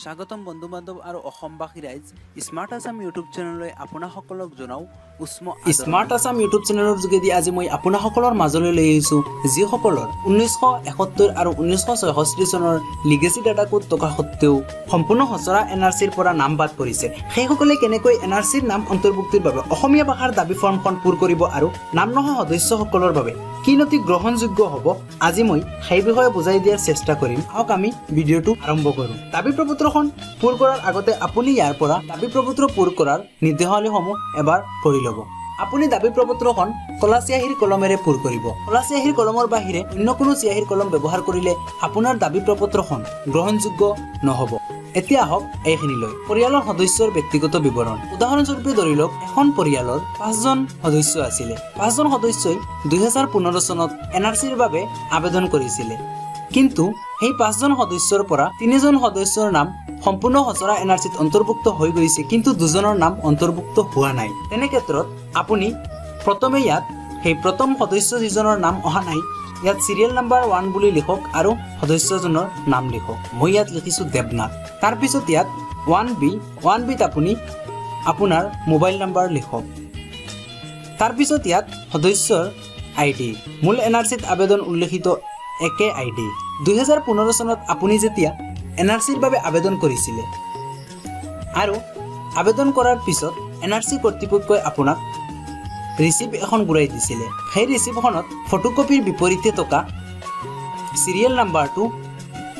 স্বাগতম বন্ধু বান্ধৱ আৰু অসমবাসী ৰাইজ স্মাৰ্ট আছাম ইউটিউব চেনেললৈ আপোনাসকলক জনাও উষ্ম স্মাৰ্ট আছাম ইউটিউব চেনেলৰ যোগেদি আজি মই আপোনাসকলৰ মাজলৈ লৈ আহিছোঁ যিসকলৰ 1971 আৰু 1966 চনৰ লিগেসি ডাটা কোড থকা সত্ত্বেও সম্পূৰ্ণ হচৰা এনআৰসিৰ পৰা নাম বাদ পৰিছে সেইসকলে কেনেকৈ এনআৰসিৰ নাম অন্তৰ্ভুক্তিৰ বাবে অসমীয়া ভাষাৰ দাবী ফৰ্মখন পূৰ কৰিব আৰু নাম নহয় সদস্যসকলৰ বাবে কি নথি গ্ৰহণযোগ্য হ'ব আজি মই সেই বিষয়ে বুজাই দিয়াৰ চেষ্টা কৰিম আহক আমি ভিডিঅ'টো আৰম্ভ কৰোঁ দাবী প্ৰপত্ৰখন পূৰ কৰাৰ আগতে আপুনি ইয়াৰ পৰা দাবী প্ৰপত্ৰ পূৰ কৰাৰ নিৰ্দেশাৱলীসমূহ এবাৰ পঢ়ি ল'ব আপুনি দাবী প্ৰপত্ৰখন কলা চিয়াহীৰ কলমেৰে পূৰ কৰিব কলা চিয়াহীৰ কলমৰ বাহিৰে অন্য কোনো চিয়াহীৰ কলম ব্যৱহাৰ কৰিলে আপোনাৰ দাবী প্ৰপত্ৰখন গ্ৰহণযোগ্য নহ'ব এতিয়া আহক এইখিনিলৈ পৰিয়ালৰ সদস্যৰ ব্যক্তিগত বিৱৰণ উদাহৰণস্বৰূপে ধৰি লওক এখন পৰিয়ালৰ 5জন সদস্য আছিলে 5জন সদস্যই 2015 চনত এনআৰসিৰ বাবে আবেদন কৰিছিলে কিন্তু সেই 5জন সদস্যৰ পৰা 3জন সদস্যৰ নাম সম্পূৰ্ণ হচৰা এনআৰসিত অন্তৰ্ভুক্ত হৈ গৈছে কিন্তু দুজনৰ নাম অন্তৰ্ভুক্ত হোৱা নাই তেনে ক্ষেত্ৰত আপুনি প্ৰথমে ইয়াত সেই প্ৰথম সদস্য যিজনৰ নাম অহা নাই ইয়াত সিৰিয়েল নাম্বাৰ 1 বুলি লিখক আৰু সদস্যজনৰ নাম লিখক মই ইয়াত লিখিছো দেৱনাথ তাৰ পিছত ইয়াত 1B ত আপুনি আপোনাৰ মোবাইল নাম্বাৰ লিখক তাৰ পিছত ইয়াত সদস্যৰ আইডি মূল এনআৰসিত আবেদন উল্লেখিত একে আইডি 2015 চনত আপুনি যেতিয়া এনআৰসিৰ বাবে আবেদন কৰিছিলে আৰু আবেদন কৰাৰ পিছত এনআৰসি কৰ্তৃপক্ষই আপোনাক ৰিসিভ এখন ঘূৰাই দিছিলে সেই ৰিসিভখনত ফটোকপিৰ বিপৰীতে থকা সিৰিয়েল নাম্বাৰটো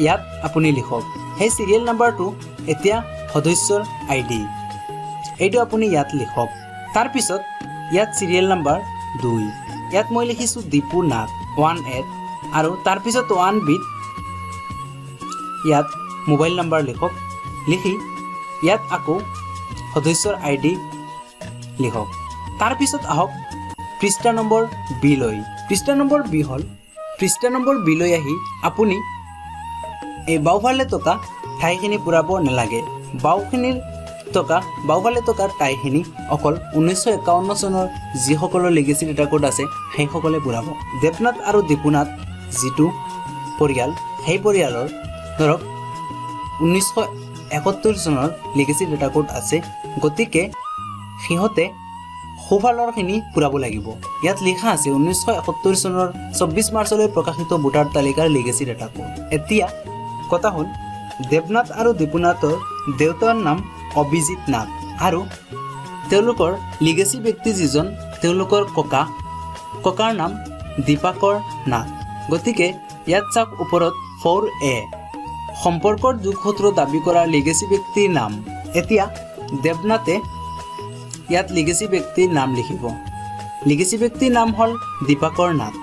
ইয়াত আপুনি লিখক সেই সিৰিয়েল নাম্বাৰটো এতিয়া সদস্যৰ আইডি এইটো আপুনি ইয়াত লিখক তাৰ পিছত ইয়াত সিৰিয়েল নাম্বাৰ 2 ইয়াত মই লিখিছো দীপু নাথ 18 আৰু তাৰ পিছত 1B ইয়াত মোবাইল নাম্বাৰ লিখক লিখি ইয়াত আকৌ সদস্যৰ আইডি লিখক তাৰ পিছত আহক পৃষ্ঠা নম্বৰ B লৈ পৃষ্ঠা নম্বৰ B হল পৃষ্ঠা নম্বৰ B লৈ আহি আপুনি এই বাওফালে থকা ঠাইখিনি পুৰাব নালাগে বাওফালে থকা ঠাইখিনি অকল 1951 চনৰ যিসকলৰ লিগেসি ডাটা কোড আছে সেইসকলে পুৰাব দেৱনাথ আৰু দীপুনাথ যিটো পৰিয়াল সেই পৰিয়ালৰ ধৰক 1971 চনৰ লিগেসি ডাটা কোড আছে গতিকে সিহঁতে সোফালৰখিনি পুৰাব লাগিব ইয়াত লিখা আছে 1971 চনৰ 24 মাৰ্চলৈ প্ৰকাশিত ভোটাৰ তালিকাৰ লিগেসি ডাটা কোড এতিয়া কথা হ'ল দেৱনাথ আৰু দীপুনাথৰ দেউতাৰ নাম অভিজিত নাথ আৰু তেওঁলোকৰ লিগেসি ব্যক্তি যিজন তেওঁলোকৰ ককাৰ নাম দীপাকৰ নাথ গতিকে ইয়াত চাওক ওপৰত 4A সম্পৰ্কৰ যোগসূত্ৰ দাবী কৰা লিগেসি ব্যক্তিৰ নাম এতিয়া দেৱনাথে ইয়াত লিগেসি ব্যক্তিৰ নাম লিখিব লিগেসি ব্যক্তিৰ নাম হল দীপাকৰ নাথ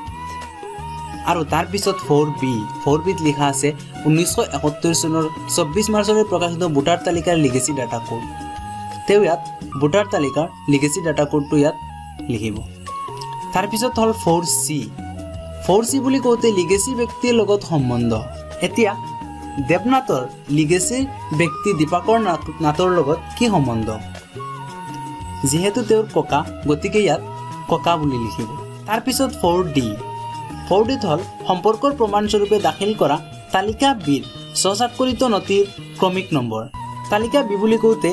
আৰু তাৰ পিছত 4Bত লিখা আছে 1971 চনৰ 24 মাৰ্চলৈ প্ৰকাশিত ভোটাৰ তালিকাৰ লিগেসি ডাটা কোড তেওঁ ইয়াত ভোটাৰ তালিকাৰ লিগেসি ডাটা কোডটো ইয়াত লিখিব তাৰ পিছত হল 4C বুলি কওঁতে লিগেসি ব্যক্তিৰ লগত সম্বন্ধ এতিয়া দেৱনাথৰ লিগেসি ব্যক্তি দীপাকৰ নাথৰ লগত কি সম্বন্ধ যেহেতু তেওঁৰ ককা গতিকে ইয়াত ককা বুলি লিখিব তাৰ পিছত 4Dত হল সম্পৰ্কৰ প্ৰমাণস্বৰূপে দাখিল কৰা তালিকা বিৰ স্বস্বাক্ষৰিত নথিৰ ক্ৰমিক নম্বৰ তালিকা বি বুলি কওঁতে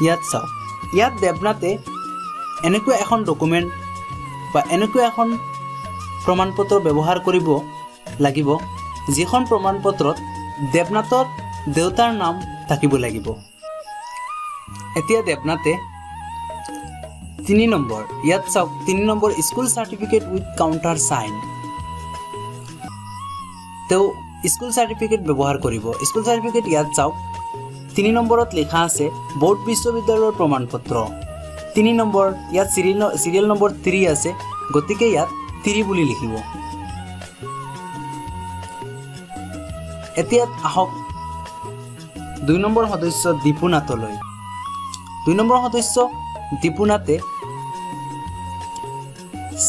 ইয়াত চাওক ইয়াত দেৱনাথে এনেকুৱা এখন ডকুমেণ্ট বা এনেকুৱা এখন প্ৰমাণপত্ৰ ব্যৱহাৰ কৰিব লাগিব যিখন প্ৰমাণপত্ৰত দেৱনাথৰ দেউতাৰ নাম থাকিব লাগিব এতিয়া দেৱনাথে 3 নম্বৰ ইয়াত চাওক 3 নম্বৰ school certificate with countersign তেও স্কুল সাৰ্টিফিকেট ব্যৱহাৰ কৰিব স্কুল সাৰ্টিফিকেট ইয়াত চাওক 3 নম্বৰত লিখা আছে বোৰ্ড বিশ্ববিদ্যালয়ৰ প্ৰমাণপত্ৰ 3 নম্বৰ ইয়াত সিৰিয়েল নম্বৰ 3 আছে গতিকে ইয়াত 3 বুলি লিখিব এতিয়া আহক 2 নম্বৰ সদস্য দীপুনাথলৈ 2 নম্বৰ সদস্য দীপুনাথে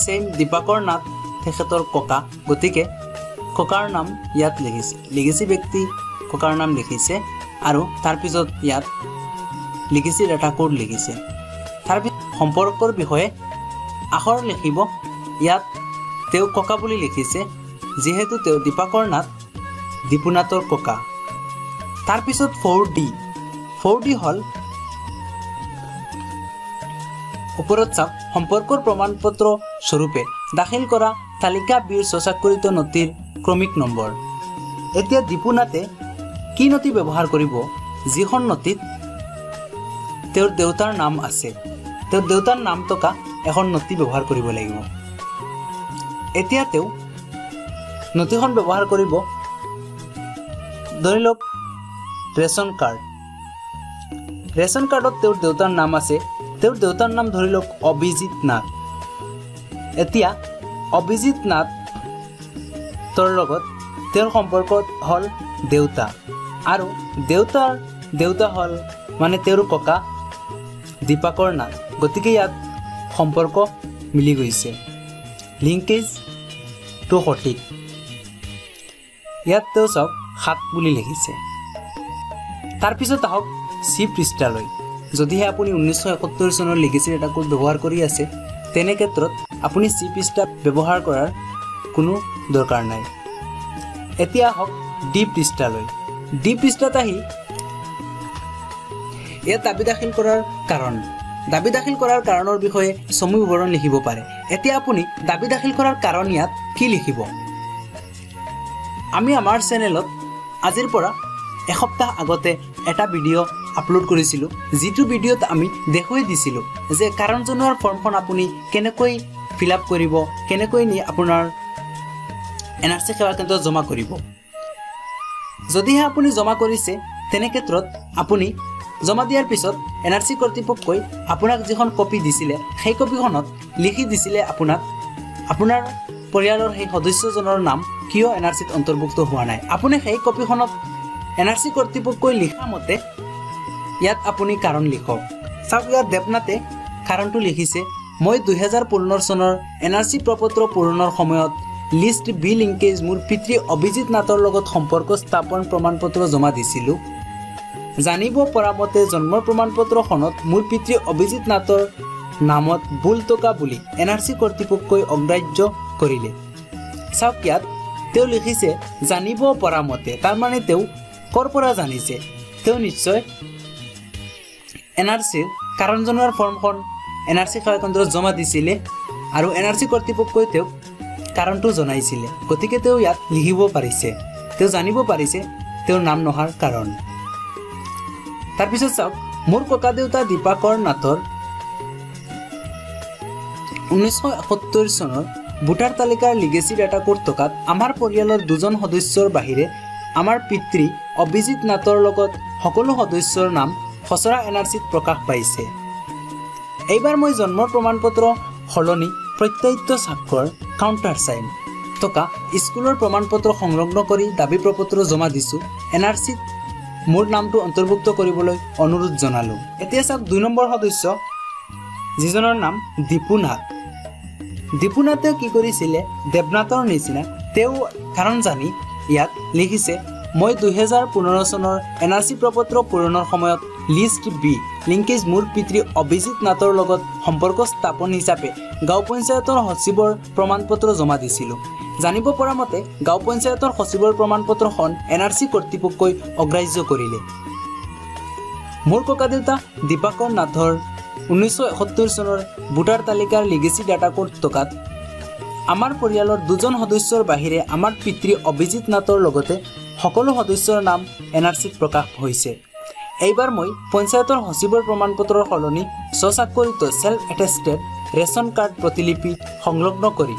সেম দীপাকৰ নাথ তেখেতৰ ককা গতিকে ককাৰ নাম ইয়াত লিখিছে লিগেসি ব্যক্তি ককাৰ নাম লিখিছে আৰু তাৰ পিছত ইয়াত লিগেসি ডাটা কোড লিখিছে তাৰ পিছত সম্পৰ্কৰ বিষয়ে আখৰ লিখিব ইয়াত তেওঁ ককা বুলি লিখিছে যেহেতু তেওঁ দীপাকৰ নাথ দীপুনাথৰ ককা তাৰপিছত 4D হ'ল ওপৰত চাওক সম্পৰ্কৰ প্ৰমাণপত্ৰ স্বৰূপে দাখিল কৰা তালিকা বিৰ স্বচাক্ষৰিত নথিৰ ক্ৰমিক নম্বৰ। এতিয়া দীপুনাথে কি নথি ব্যৱহাৰ কৰিব যিখন নথিত তেওঁৰ দেউতাৰ নাম আছে, তেওঁৰ দেউতাৰ নাম থকা এখন নথি ব্যৱহাৰ কৰিব লাগিব। এতিয়া তেওঁ নথিখন ব্যৱহাৰ কৰিব ধৰি লওক ৰেচন কাৰ্ড। ৰেচন কাৰ্ডত তেওঁৰ দেউতাৰ নাম আছে, তেওঁৰ দেউতাৰ নাম ধৰি লওক অভিজিত নাথ। এতিয়া অভিজিত নাথৰ লগত তেওঁৰ সম্পৰ্ক হ'ল দেউতা, আৰু দেউতা হ'ল মানে তেওঁৰ ককা দীপাকৰ নাথ। গতিকে ইয়াত সম্পৰ্ক মিলি গৈছে, লিংকেজটো সঠিক। ইয়াত তেওঁ চাওক 7 বুলি লিখিছে। তাৰপিছত আহক চি পৃষ্ঠালৈ। যদিহে আপুনি 1971 চনৰ লিগেচি ডাটা কোড ব্যৱহাৰ কৰি আছে, তেনে ক্ষেত্ৰত আপুনি চি পৃষ্ঠা ব্যৱহাৰ কৰাৰ কোনো দৰকাৰ নাই। এতিয়া আহক ডি পৃষ্ঠালৈ। ডি পৃষ্ঠাত আহি ইয়াত দাবী দাখিল কৰাৰ কাৰণ, দাবী দাখিল কৰাৰ কাৰণৰ বিষয়ে চমু বিৱৰণ লিখিব পাৰে। এতিয়া আপুনি দাবী দাখিল কৰাৰ কাৰণ ইয়াত কি লিখিব? আমি আমাৰ চেনেলত আজিৰ পৰা এসপ্তাহ আগতে এটা ভিডিঅ' আপলোড কৰিছিলোঁ, যিটো ভিডিঅ'ত আমি দেখুৱাই দিছিলোঁ যে কাৰণ জনোৱাৰ ফৰ্মখন আপুনি কেনেকৈ ফিল আপ কৰিব, কেনেকৈ নি আপোনাৰ NRC সেৱা কেন্দ্ৰত জমা কৰিব। যদিহে আপুনি জমা কৰিছে, তেনে ক্ষেত্ৰত আপুনি জমা দিয়াৰ পিছত NRC কৰ্তৃপক্ষই আপোনাক যিখন কপি দিছিলে, সেই কপিখনত লিখি দিছিলে আপোনাৰ পৰিয়ালৰ সেই সদস্যজনৰ নাম কিয় NRCত অন্তৰ্ভুক্ত হোৱা নাই। আপুনি সেই কপিখনত NRC কৰ্তৃপক্ষই লিখা মতে ইয়াত আপুনি কাৰণ লিখক। চাওক ইয়াত দেৱনাথে কাৰণটো লিখিছে, মই 2015 চনৰ NRC প্ৰপত্ৰ পূৰণৰ সময়ত লিষ্ট বি লিংকেজ মোৰ পিতৃ অভিজিত নাথৰ লগত সম্পৰ্ক স্থাপন প্ৰমাণপত্ৰ জমা দিছিলোঁ। জানিব পৰা মতে জন্মৰ প্ৰমাণপত্ৰখনত মোৰ পিতৃ অভিজিত নাথৰ নামত ভুল থকা বুলি NRC কৰ্তৃপক্ষই অগ্ৰাহ্য কৰিলে। চাওক ইয়াত তেওঁ লিখিছে জানিব পৰা মতে, তাৰমানে তেওঁ ক'ৰ পৰা জানিছে? তেওঁ নিশ্চয় NRCৰ কাৰণ জনোৱাৰ ফৰ্মখন NRC সেৱা কেন্দ্ৰত জমা দিছিলে আৰু NRC কৰ্তৃপক্ষই তেওঁক কাৰণটো জনাইছিলে। গতিকে তেওঁ ইয়াত লিখিব পাৰিছে, তেওঁ জানিব পাৰিছে তেওঁৰ নাম নহাৰ কাৰণ। তাৰপিছত চাওক মোৰ ককা দেউতা দীপাকৰ নাথৰ 1971 চনৰ ভোটাৰ তালিকাৰ লিগেচি ডাটা কোড থকাত আমাৰ পৰিয়ালৰ 2জন সদস্যৰ বাহিৰে আমাৰ পিতৃ অভিজিত নাথৰ লগত সকলো সদস্যৰ নাম খচৰা NRCত প্ৰকাশ পাইছে। এইবাৰ মই জন্মৰ প্ৰমাণপত্ৰ সলনি প্ৰত্যায়িত স্বাক্ষৰ কাউণ্টাৰ চাইন থকা স্কুলৰ প্ৰমাণপত্ৰ সংলগ্ন কৰি দাবী প্ৰপত্ৰ জমা দিছোঁ। NRCত মোৰ নামটো অন্তৰ্ভুক্ত কৰিবলৈ অনুৰোধ জনালোঁ। এতিয়া চাওক 2 নম্বৰ সদস্য যিজনৰ নাম দীপুনাথ। দীপুনাথে কি কৰিছিলে? দেৱনাথৰ নিচিনা তেওঁ কাৰণ জানি ইয়াত লিখিছে, মই 2015 চনৰ NRC প্ৰপত্ৰ পূৰণৰ সময়ত লিষ্ট বি লিংকেজ মোৰ পিতৃ অভিজিত নাথৰ লগত সম্পৰ্ক স্থাপন হিচাপে গাঁও পঞ্চায়তৰ সচিবৰ প্ৰমাণপত্ৰ জমা দিছিলোঁ। জানিব পৰা মতে গাঁও পঞ্চায়তৰ সচিবৰ প্ৰমাণপত্ৰখন NRC কৰ্তৃপক্ষই অগ্ৰাহ্য কৰিলে। মোৰ ককা দেউতা দীপাকৰ নাথৰ 1971 চনৰ ভোটাৰ তালিকাৰ লিগেচি ডাটা কোড থকাত আমাৰ পৰিয়ালৰ 2জন সদস্যৰ বাহিৰে আমাৰ পিতৃ অভিজিত নাথৰ লগতে সকলো সদস্যৰ নাম NRCত প্ৰকাশ হৈছে। এইবাৰ মই পঞ্চায়তৰ সচিবৰ প্ৰমাণপত্ৰৰ সলনি স্বস্বাক্ষৰিত ছেল্ফ এটেষ্টেড ৰেচন কাৰ্ড প্ৰতিলিপি সংলগ্ন কৰি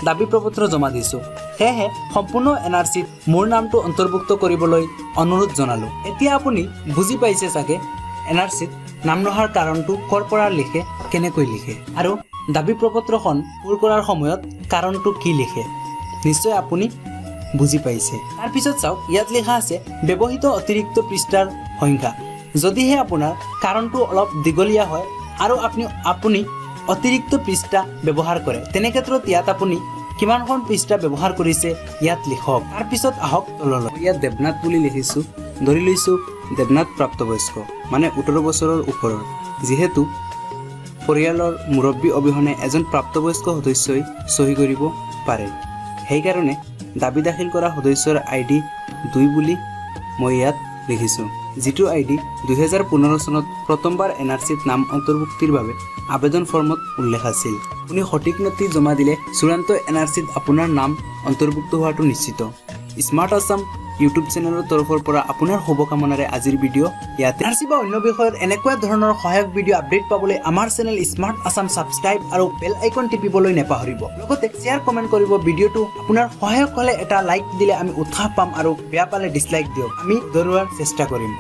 দাবী প্ৰপত্ৰ জমা দিছোঁ। সেয়েহে সম্পূৰ্ণ NRCত মোৰ নামটো অন্তৰ্ভুক্ত কৰিবলৈ অনুৰোধ জনালোঁ। এতিয়া আপুনি বুজি পাইছে চাগে NRCত নাম নহাৰ কাৰণটো ক'ৰ পৰা লিখে, কেনেকৈ লিখে, আৰু দাবী প্ৰপত্ৰখন পূৰ কৰাৰ সময়ত কাৰণটো কি লিখে। নিশ্চয় আপুনি বুজি পাইছে। তাৰপিছত চাওক ইয়াত লিখা আছে ব্যৱহৃত অতিৰিক্ত পৃষ্ঠাৰ সংখ্যা। যদিহে আপোনাৰ কাৰণটো অলপ দীঘলীয়া হয় আৰু আপুনি অতিৰিক্ত পৃষ্ঠা ব্যৱহাৰ কৰে, তেনে ক্ষেত্ৰত ইয়াত আপুনি কিমানখন পৃষ্ঠা ব্যৱহাৰ কৰিছে ইয়াত লিখক। তাৰপিছত আহক তললৈ। ইয়াত দেৱনাথ বুলি লিখিছোঁ, ধৰি লৈছোঁ দেৱনাথ প্ৰাপ্তবয়স্ক মানে 18 বছৰৰ ওপৰৰ। যিহেতু পৰিয়ালৰ মুৰব্বী অবিহনে এজন প্ৰাপ্তবয়স্ক সদস্যই চহী কৰিব পাৰে, সেইকাৰণে দাবী দাখিল কৰা সদস্যৰ ID 2 বুলি মই ইয়াত দেখিছোঁ যিটো আইডি 2015 চনত প্ৰথমবাৰ এনআৰচিত নাম অন্তৰ্ভুক্তিৰ বাবে আবেদন ফৰ্মত উল্লেখ আছিল আপুনি সঠিক নথি জমা দিলে চূড়ান্ত এনআৰচিত আপোনাৰ নাম অন্তৰ্ভুক্ত হোৱাটো নিশ্চিত স্মাৰ্ট আছাম ইউটিউব চেনেলৰ তৰফৰ পৰা আপোনাৰ শুভকামনাৰে আজিৰ ভিডিঅ' ইয়াতে এনআৰচি বা অন্য বিষয়ত এনেকুৱা ধৰণৰ সহায়ক ভিডিঅ' আপডেট পাবলৈ আমাৰ চেনেল স্মাৰ্ট আছাম ছাবস্ক্ৰাইব আৰু বেল আইকন টিপিবলৈ নেপাহৰিব লগতে শ্বেয়াৰ কমেণ্ট কৰিব ভিডিঅ'টো আপোনাৰ সহায়ক হ'লে এটা লাইক দিলে আমি উৎসাহ পাম আৰু বেয়া পালে ডিছলাইক দিয়ক আমি দৌৰোৱাৰ চেষ্টা কৰিম